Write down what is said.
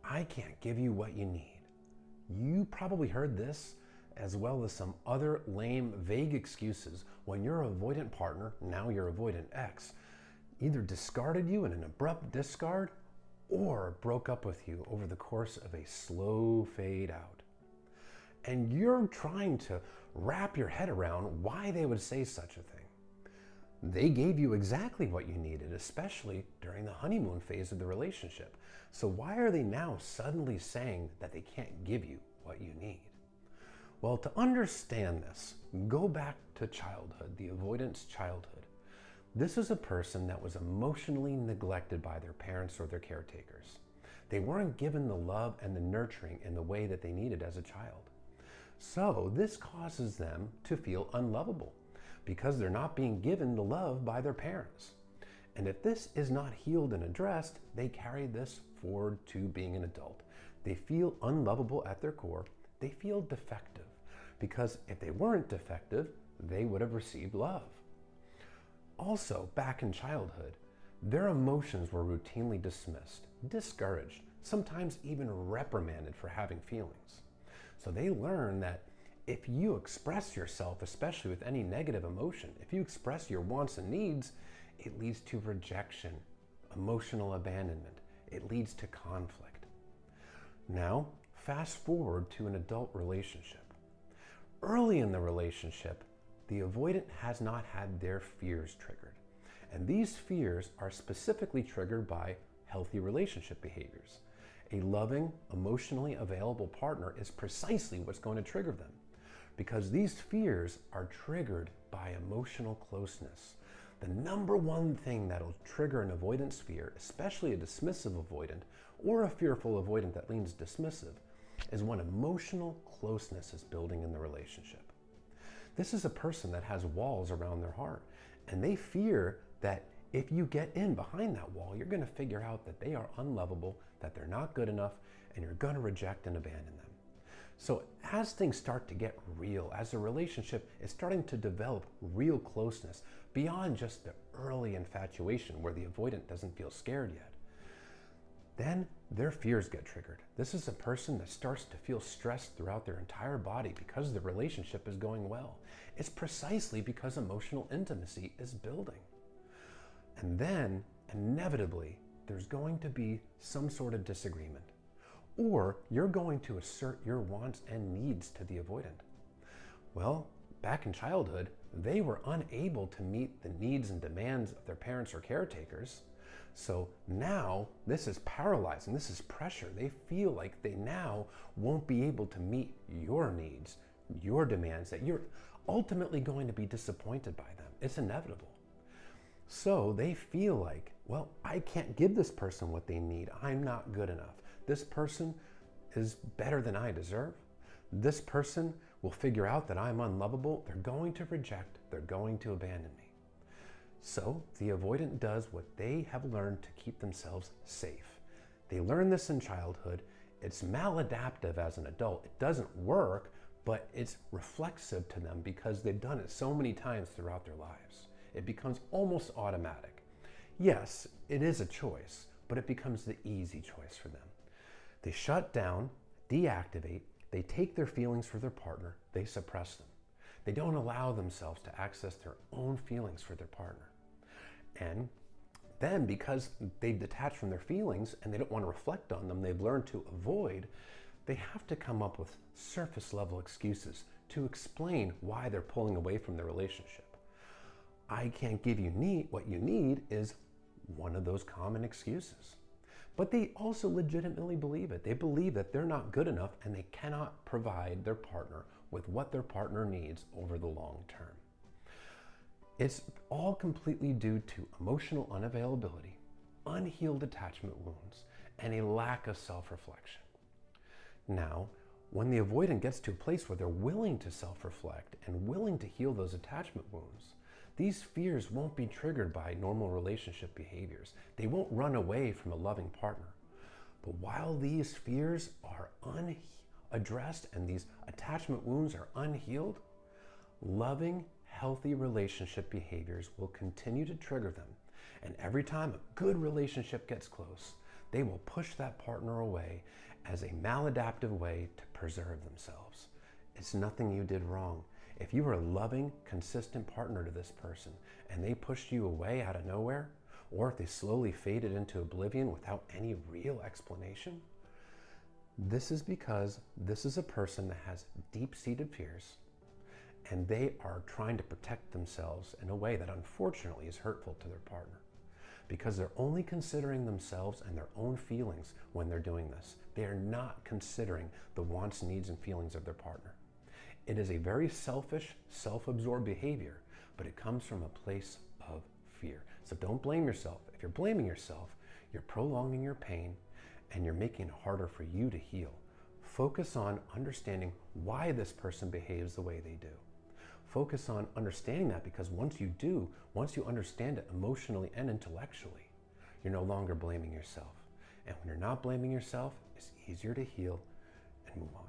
I can't give you what you need. You probably heard this as well as some other lame, vague excuses when your avoidant partner, now your avoidant ex, either discarded you in an abrupt discard or broke up with you over the course of a slow fade out. And you're trying to wrap your head around why they would say such a thing. They gave you exactly what you needed, especially during the honeymoon phase of the relationship. So why are they now suddenly saying that they can't give you what you need? Well, to understand this, go back to childhood, the avoidance childhood. This is a person that was emotionally neglected by their parents or their caretakers. They weren't given the love and the nurturing in the way that they needed as a child. So this causes them to feel unlovable because they're not being given the love by their parents. And if this is not healed and addressed, they carry this forward to being an adult. They feel unlovable at their core. They feel defective because if they weren't defective, they would have received love. Also, back in childhood, their emotions were routinely dismissed, discouraged, sometimes even reprimanded for having feelings. So they learn that if you express yourself, especially with any negative emotion, if you express your wants and needs, it leads to rejection, emotional abandonment. It leads to conflict. Now, fast forward to an adult relationship. Early in the relationship, the avoidant has not had their fears triggered. And these fears are specifically triggered by healthy relationship behaviors. A loving, emotionally available partner is precisely what's going to trigger them, because these fears are triggered by emotional closeness. The number one thing that'll trigger an avoidance fear, especially a dismissive avoidant or a fearful avoidant that leans dismissive, is when emotional closeness is building in the relationship. This is a person that has walls around their heart, and they fear that if you get in behind that wall, you're going to figure out that they are unlovable, that they're not good enough, and you're going to reject and abandon them. So as things start to get real, as the relationship is starting to develop real closeness beyond just the early infatuation where the avoidant doesn't feel scared yet, then their fears get triggered. This is a person that starts to feel stressed throughout their entire body because the relationship is going well. It's precisely because emotional intimacy is building. And then, inevitably, there's going to be some sort of disagreement. Or you're going to assert your wants and needs to the avoidant. Well, back in childhood, they were unable to meet the needs and demands of their parents or caretakers. So now this is paralyzing, this is pressure. They feel like they now won't be able to meet your needs, your demands, that you're ultimately going to be disappointed by them. It's inevitable. So they feel like, well, I can't give this person what they need. I'm not good enough. This person is better than I deserve. This person will figure out that I'm unlovable. They're going to reject. They're going to abandon me. So the avoidant does what they have learned to keep themselves safe. They learn this in childhood. It's maladaptive as an adult. It doesn't work, but it's reflexive to them because they've done it so many times throughout their lives. It becomes almost automatic. Yes, it is a choice, but it becomes the easy choice for them. They shut down, deactivate, they take their feelings for their partner, they suppress them. They don't allow themselves to access their own feelings for their partner. And then because they've detached from their feelings and they don't want to reflect on them, they've learned to avoid, they have to come up with surface level excuses to explain why they're pulling away from the relationship. I can't give you what you need is one of those common excuses. But they also legitimately believe it. They believe that they're not good enough and they cannot provide their partner with what their partner needs over the long term. It's all completely due to emotional unavailability, unhealed attachment wounds, and a lack of self-reflection. Now, when the avoidant gets to a place where they're willing to self-reflect and willing to heal those attachment wounds, these fears won't be triggered by normal relationship behaviors. They won't run away from a loving partner. But while these fears are unaddressed and these attachment wounds are unhealed, loving, healthy relationship behaviors will continue to trigger them. And every time a good relationship gets close, they will push that partner away as a maladaptive way to preserve themselves. It's nothing you did wrong. If you were a loving, consistent partner to this person and they pushed you away out of nowhere, or if they slowly faded into oblivion without any real explanation, this is because this is a person that has deep-seated fears and they are trying to protect themselves in a way that unfortunately is hurtful to their partner. Because they're only considering themselves and their own feelings when they're doing this. They are not considering the wants, needs, and feelings of their partner. It is a very selfish, self-absorbed behavior, but it comes from a place of fear. So don't blame yourself. If you're blaming yourself, you're prolonging your pain and you're making it harder for you to heal. Focus on understanding why this person behaves the way they do. Focus on understanding that, because once you understand it emotionally and intellectually, you're no longer blaming yourself. And when you're not blaming yourself, it's easier to heal and move on.